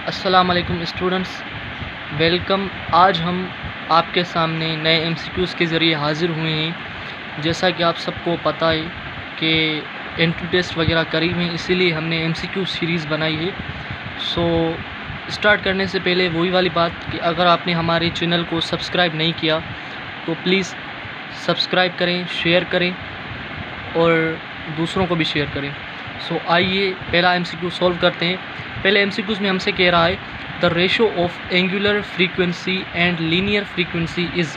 अस्सलाम वालेकुम students, welcome. आज हम आपके सामने नए एमसीक्यूज़ के ज़रिए हाज़िर हुए हैं। जैसा कि आप सबको पता है कि एंट्री टेस्ट वगैरह करीब हैं, इसीलिए हमने एमसीक्यू सीरीज़ बनाई है। स्टार्ट करने से पहले वही वाली बात कि अगर आपने हमारे चैनल को सब्सक्राइब नहीं किया तो प्लीज़ सब्सक्राइब करें, शेयर करें और दूसरों को भी शेयर करें। आइए पहला एमसीक्यू सॉल्व करते हैं। पहले एमसीक्यूज़ में हमसे कह रहा है the ratio of angular frequency and linear frequency is.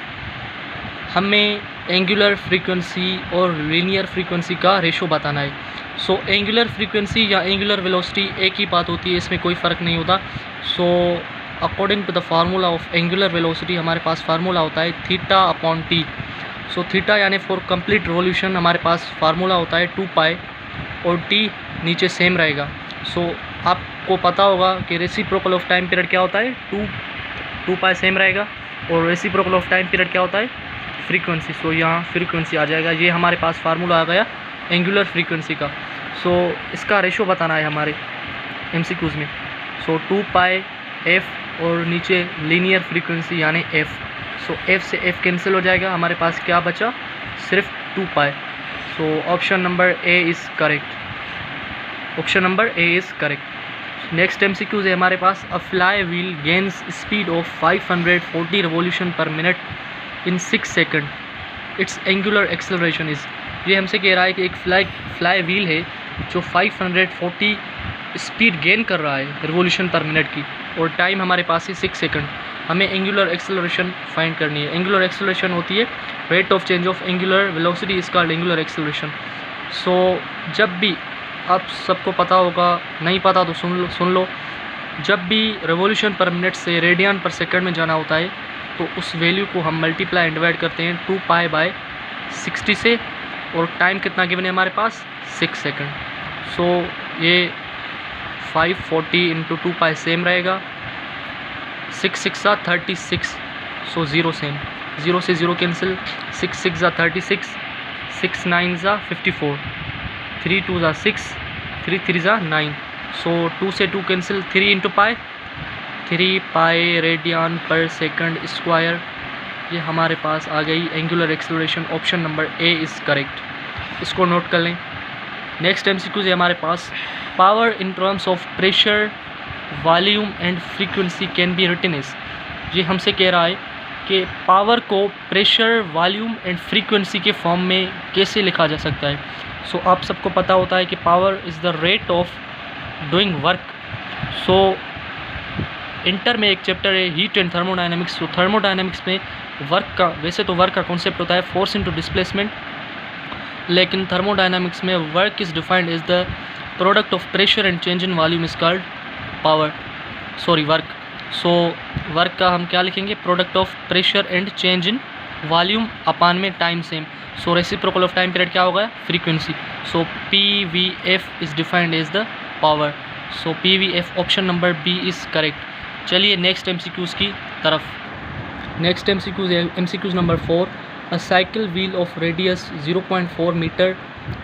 हमें एंगुलर फ्रीक्वेंसी और लीनियर फ्रीक्वेंसी का रेशो बताना है। एंगुलर फ्रीक्वेंसी या एंगुलर वेलोसिटी एक ही बात होती है, इसमें कोई फ़र्क नहीं होता। According to the formula of angular velocity हमारे पास फार्मूला होता है थीटा अपॉन टी। थीटा यानी फॉर कंप्लीट रिवॉल्यूशन हमारे पास फार्मूला होता है 2 पाई और टी नीचे सेम रहेगा। आपको पता होगा कि रेसिप्रोकल ऑफ टाइम पीरियड क्या होता है, 2 पाई सेम रहेगा और रेसिप्रोकल ऑफ टाइम पीरियड क्या होता है, फ्रीक्वेंसी। यहाँ फ्रीक्वेंसी आ जाएगा। ये हमारे पास फार्मूला आ गया एंगुलर फ्रीक्वेंसी का। इसका रेशो बताना है हमारे एमसीक्यूज़ में। 2 पाई एफ और नीचे लीनियर फ्रीक्वेंसी यानी एफ। एफ से एफ कैंसिल हो जाएगा, हमारे पास क्या बचा, सिर्फ 2 pi. Option number A is correct. Option number A is correct. Next MCQs है हमारे पास a fly wheel gains speed of 540 revolution per minute in 6 second, its angular acceleration is. ये हमसे कह रहा है कि एक फ्लाई व्हील है जो 540 स्पीड गेन कर रहा है रिवॉल्यूशन पर मिनट की, और टाइम हमारे पास है 6 सेकंड। हमें एंगुलर एक्सेलरेशन फाइंड करनी है। एंगुलर एक्सेलरेशन होती है rate of change of angular velocity is called angular acceleration. जब भी, आप सबको पता होगा, नहीं पता तो सुन लो, जब भी रिवॉल्यूशन पर मिनट से रेडियन पर सेकंड में जाना होता है तो उस वैल्यू को हम मल्टीप्लाई एंड डिवाइड करते हैं 2 पाई बाय 60 से, और टाइम कितना गिवन है हमारे पास, 6 सेकंड। ये 540 इंटू 2 पाई सेम रहेगा, 6 6 36, 0 सेम, 0 से 0 कैंसिल, 6 6 36, 6 9 54, 3 2 6, 3 3 9। 2 से 2 cancel, 3 into pi, 3 pi radian per second square. ये हमारे पास आ गई angular acceleration. Option number A is correct. इसको नोट कर लें। नेक्स्ट एमसीक्यूज़ है हमारे पास power in terms of pressure, volume and frequency can be written is. ये हमसे कह रहा है कि पावर को प्रेशर, वॉल्यूम एंड फ्रीक्वेंसी के फॉर्म में कैसे लिखा जा सकता है। आप सबको पता होता है कि power is the rate of doing work. Inter में एक चैप्टर है हीट एंड थर्मोडायनामिक्स। थर्मोडायनामिक्स में वैसे तो वर्क का कॉन्सेप्ट होता है फोर्स इनटू डिस्प्लेसमेंट, लेकिन थर्मोडायनामिक्स में work is defined as the product of pressure and change in volume is called work. Work का हम क्या लिखेंगे, product of pressure and change in volume upon में time same. Reciprocal of time period क्या होगा, frequency. PVF is defined as the power. PVF option number B is correct. चलिए next MCQs की तरफ। Next MCQs number 4। A cycle wheel of radius 0.4 metre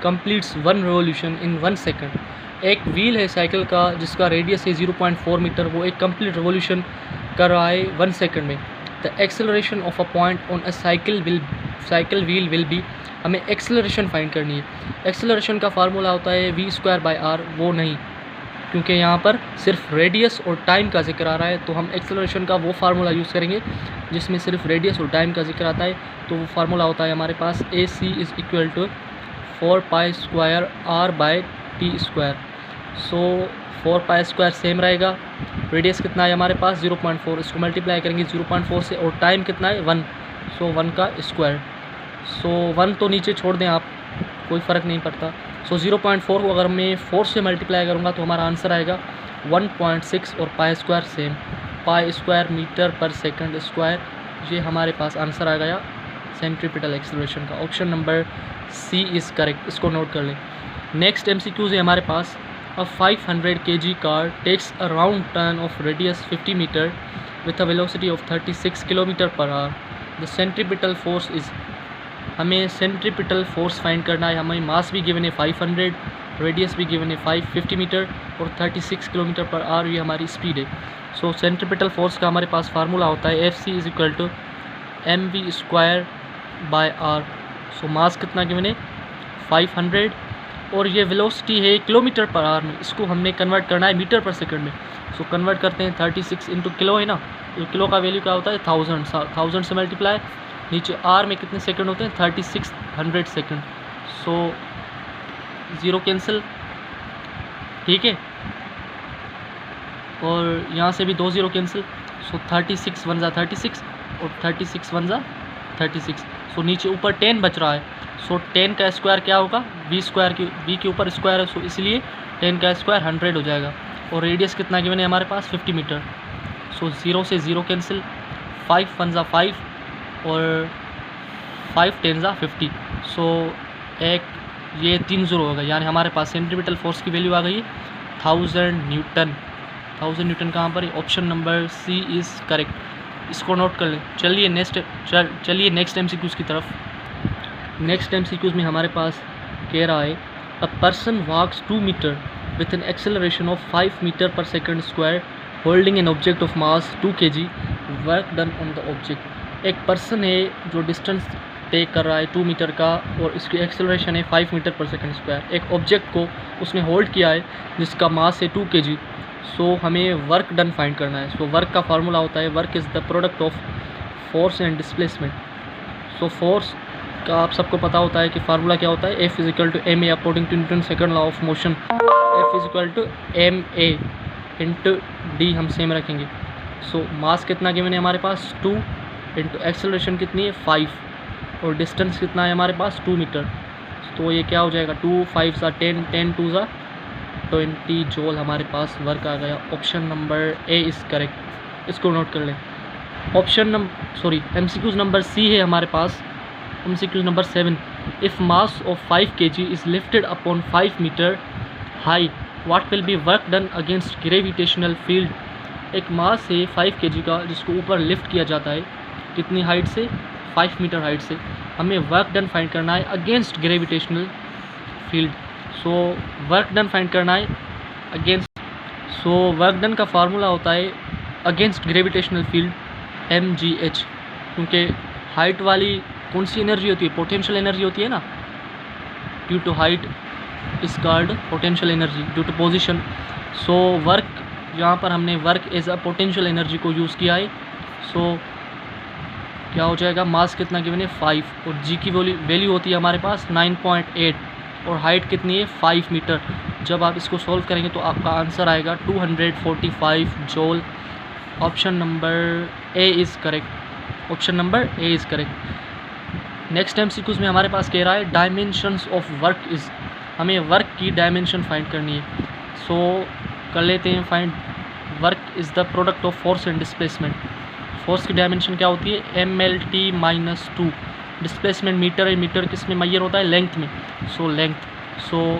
completes 1 revolution in 1 second. एक wheel है cycle का जिसका radius है 0.4 metre, वो एक कंप्लीट रिवॉल्यूशन कर रहा है 1 सेकंड में। The acceleration of a point on a cycle wheel will be. हमें एक्सेलरेशन फाइंड करनी है। एक्सेलरेशन का फार्मूला होता है v²/r, वो नहीं, क्योंकि यहाँ पर सिर्फ रेडियस और टाइम का जिक्र आ रहा है, तो हम एक्सेलरेशन का वो फार्मूला यूज़ करेंगे जिसमें सिर्फ रेडियस और टाइम का जिक्र आता है। तो वो फार्मूला होता है हमारे पास AC is equal to 4 pi square r by T square. 4 pi square same रहेगा, रेडियस कितना है हमारे पास 0.4, इसको मल्टीप्लाई करेंगे 0.4 से, और टाइम कितना है 1, 1 का स्क्वायर। 1 तो नीचे छोड़ दें आप, कोई फ़र्क नहीं पड़ता। 0.4 को अगर मैं 4 से मल्टीप्लाई करूँगा तो हमारा आंसर आएगा 1.6, और pi square same, pi square metre per second square. ये हमारे पास आंसर आ गया सेंट्रीपिटल एक्सेलरेशन का। Option number C is correct. इसको नोट कर लें। नेक्स्ट एमसीक्यूज़ है हमारे पास a 500 kg car takes a round turn of radius 50 metre with a velocity of 36 kilometre per hour. The centripetal force is. हमें centripetal force find करना है। हमें मास भी गिवन है 500 रेडियस भी गिवन है 550 मीटर और 36 किलोमीटर पर आवर ये हमारी स्पीड है। सो सेंट्रीपिटल फोर्स का हमारे पास फार्मूला होता है Fc is equal to mv² by R. So mass कितना गिवन है 500 और ये वेलोसिटी है किलोमीटर पर आवर में, इसको हमने कन्वर्ट करना है मीटर पर सेकंड में। सो कन्वर्ट करते हैं 36 इंटू किलो है ना, तो किलो का वैल्यू क्या होता है 1000 से मल्टीप्लाई, नीचे आर में कितने सेकंड होते हैं 3600 सेकंड। सो ज़ीरो कैंसिल, ठीक है, और यहाँ से भी 2 ज़ीरो कैंसिल। सो 36 1 ज़ा 36 और 36 1 ज़ा 36। सो नीचे ऊपर 10 बच रहा है। सो 10 का स्क्वायर क्या होगा v के ऊपर स्क्वायर है, सो इसलिए 10 का स्क्वायर 100 हो जाएगा। और रेडियस कितना गिवन है हमारे पास 50 मीटर। सो 0 से 0 कैंसिल, 5 1 ज़ा 5 और 5 10 ज़ा 50। सो एक ये 3 ज़ीरो होगा, यानी हमारे पास सेंट्रीपिटल फोर्स की वैल्यू आ गई 1000 न्यूटन। 1000 न्यूटन कहाँ पर है, option number C is correct, इसको नोट कर लें। चलिए नेक्स्ट MCQs की तरफ। नेक्स्ट MCQs में हमारे पास कह रहा है a person walks 2 metre with an acceleration of 5 metre per second square holding an object of mass 2 kg, work done on the object. एक पर्सन है जो डिस्टेंस तय कर रहा है 2 मीटर का और इसकी एक्सेलरेशन है 5 मीटर पर सेकंड स्क्वायर। एक ऑब्जेक्ट को उसने होल्ड किया है जिसका मास है 2 kg। सो हमें वर्क डन फाइंड करना है। सो वर्क का फार्मूला होता है work is the product of force and displacement. So force का आप सबको पता होता है कि फार्मूला क्या होता है, F is equal to ma according to Newton second law of motion. F is equal to ma इंटू d हम सेम रखेंगे। सो मास कितना गिवन है हमारे पास 2 इंटू एक्सेलरेशन कितनी है 5 और डिस्टेंस कितना है हमारे पास 2 मीटर। तो ये क्या हो जाएगा 2 5 ज़ा 10 10 2 ज़ा 20 जूल हमारे पास वर्क आ गया। Option number A is correct, इसको नोट कर लें। MCQs नंबर सी है हमारे पास। MCQs number 7, if mass of 5 kg is lifted upon 5 metre high what will be work done against gravitational field. एक मास है 5 kg का जिसको ऊपर लिफ्ट किया जाता है, कितनी हाइट से 5 मीटर हाइट से। हमें वर्क डन फाइंड करना है against gravitational field. So work done find करना है अगेंस्ट। सो वर्क डन का फार्मूला होता है अगेंस्ट ग्रेविटेशनल फील्ड mgh, क्योंकि हाइट वाली कौन सी एनर्जी होती है, पोटेंशियल एनर्जी होती है ना, due to height is called potential energy due to position. So work यहाँ पर हमने work as a potential energy को यूज़ किया है। सो क्या हो जाएगा, मास कितना गिवन है 5 और जी की वैल्यू होती है हमारे पास 9.8 और हाइट कितनी है 5 मीटर। जब आप इसको सॉल्व करेंगे तो आपका आंसर आएगा 245 joule. Option number A is correct, option number A is correct. Next MCQs में हमारे पास कह रहा है डायमेंशंस ऑफ वर्क इज़, हमें वर्क की डायमेंशन फाइंड करनी है। सो कर लेते हैं find. Work is the product of force and displacement. Force की डायमेंशन क्या होती है mlt-2, डिस्प्लेसमेंट मीटर है, मीटर किस में मेजर होता है लेंथ में। So length, so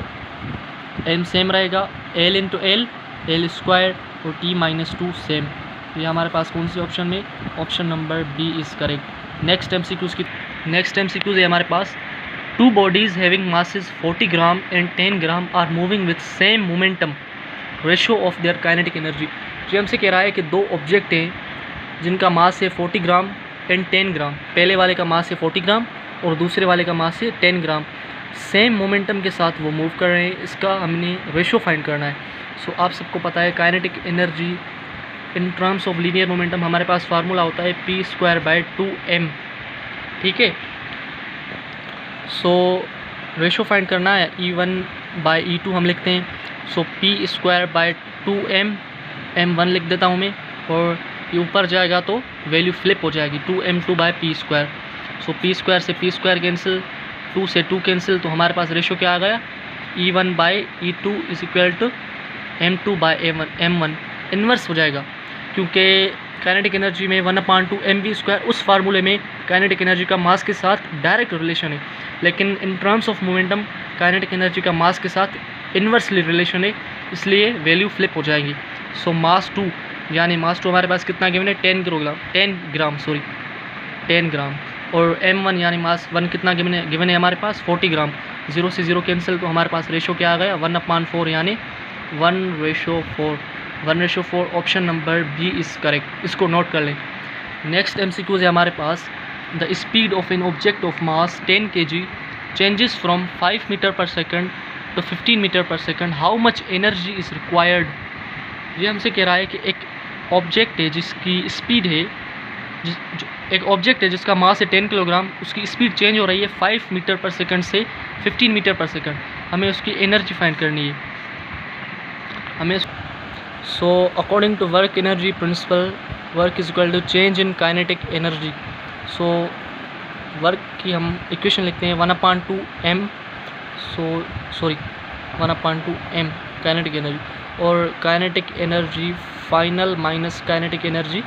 m same रहेगा l इंटू l स्क्वायर और t-2 सेम। ये हमारे पास कौन सी ऑप्शन में, option number B is correct. Next MCQs है हमारे पास 2 bodies having masses 40 gram and 10 gram are moving with same momentum ratio of their kinetic energy. जो हमसे कह रहा है कि 2 ऑब्जेक्ट हैं जिनका मास है 40 ग्राम एंड 10 ग्राम। पहले वाले का मास है 40 ग्राम और दूसरे वाले का मास है 10 ग्राम। सेम मोमेंटम के साथ वो मूव कर रहे हैं, इसका हमने रेशो फाइंड करना है। सो आप सबको पता है kinetic energy in terms of linear momentum हमारे पास फार्मूला होता है p²/2m, ठीक है। सो रेशो फाइंड करना है E1/E2 हम लिखते हैं। सो p²/2m, m1 लिख देता हूँ मैं और ये ऊपर जाएगा तो वैल्यू फ्लिप हो जाएगी 2m2/p²। सो p² से p² कैंसिल, 2 से 2 कैंसिल, तो हमारे पास रेशो क्या आ गया E1/E2 is equal to m2/m1 inverse हो जाएगा, क्योंकि काइनेटिक एनर्जी में 1/2 mv² उस फार्मूले में काइनेटिक एनर्जी का मास के साथ डायरेक्ट रिलेशन है, लेकिन इन terms of momentum kinetic energy का मास के साथ इन्वर्सली रिलेशन है, इसलिए वैल्यू फ्लिप हो जाएगी। सो मास 2 यानी मास 2 हमारे पास कितना गिवन है 10 ग्राम और m1 यानी मास 1 कितना गिवन है हमारे पास 40 ग्राम। 0 से 0 कैंसिल, तो हमारे पास रेशो क्या आ गया 1/4 यानी 1:4। 1:4 option number B is correct. इसको नोट कर लें। नेक्स्ट MCQs है हमारे पास। The speed of an object of mass 10 kg changes from 5 metre per second to 15 metre per second, how much energy is required. ये हमसे कह रहा है कि एक ऑब्जेक्ट है जिसकी स्पीड है, एक ऑब्जेक्ट है जिसका मास है 10 किलोग्राम, उसकी स्पीड चेंज हो रही है 5 मीटर पर सेकंड से 15 मीटर पर सेकंड। हमें उसकी एनर्जी फाइंड करनी है। हमें so according to work energy principle, work is equal to change in kinetic energy. So work की हम इक्वेशन लिखते हैं 1/2m, 1/2m काइनेटिक एनर्जी, और kinetic energy final minus kinetic energy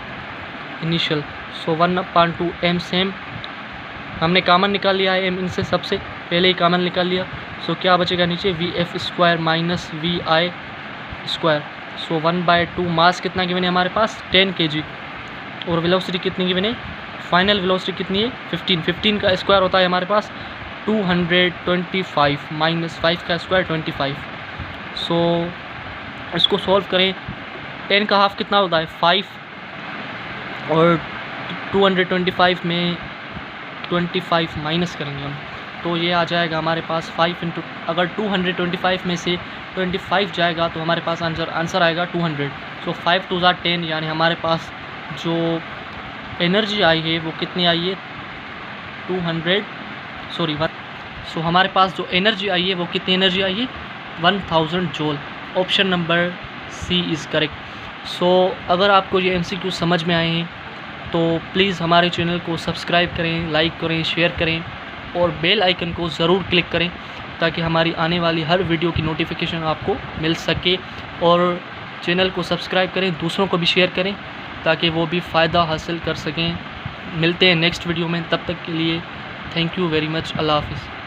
initial. So 1/2m same, हमने common निकाल लिया है m इनसे, सबसे पहले ही कॉमन निकाल लिया। सो क्या बचेगा नीचे vf² माइनस vi²। सो 1/2 मास कितना गिवन है हमारे पास 10 kg, और वेलोसिटी कितनी गिवन है, फाइनल वेलोसिटी कितनी है 15। 15 का स्क्वायर होता है हमारे पास 225 माइनस 5 का स्क्वायर 25। सो इसको सॉल्व करें। 10 का हाफ कितना होता है 5, और 225 में 25 माइनस करेंगे हम, तो ये आ जाएगा हमारे पास 5 इंटू, अगर 225 में से 25 जाएगा तो हमारे पास आंसर आएगा 200। सो 5 2 10, यानी हमारे पास जो एनर्जी आई है वो कितनी आई है 200, सॉरी 1। सो हमारे पास जो एनर्जी आई है वो कितनी एनर्जी आई है 1000 joule. Option number C is correct. So अगर आपको ये MCQ समझ में आए हैं तो प्लीज़ हमारे चैनल को सब्सक्राइब करें, लाइक करें, शेयर करें, और बेल आइकन को ज़रूर क्लिक करें ताकि हमारी आने वाली हर वीडियो की नोटिफिकेशन आपको मिल सके। और चैनल को सब्सक्राइब करें, दूसरों को भी शेयर करें ताकि वो भी फ़ायदा हासिल कर सकें। मिलते हैं नेक्स्ट वीडियो में, तब तक के लिए थैंक यू वेरी मच। अल्लाह हाफ़िज़।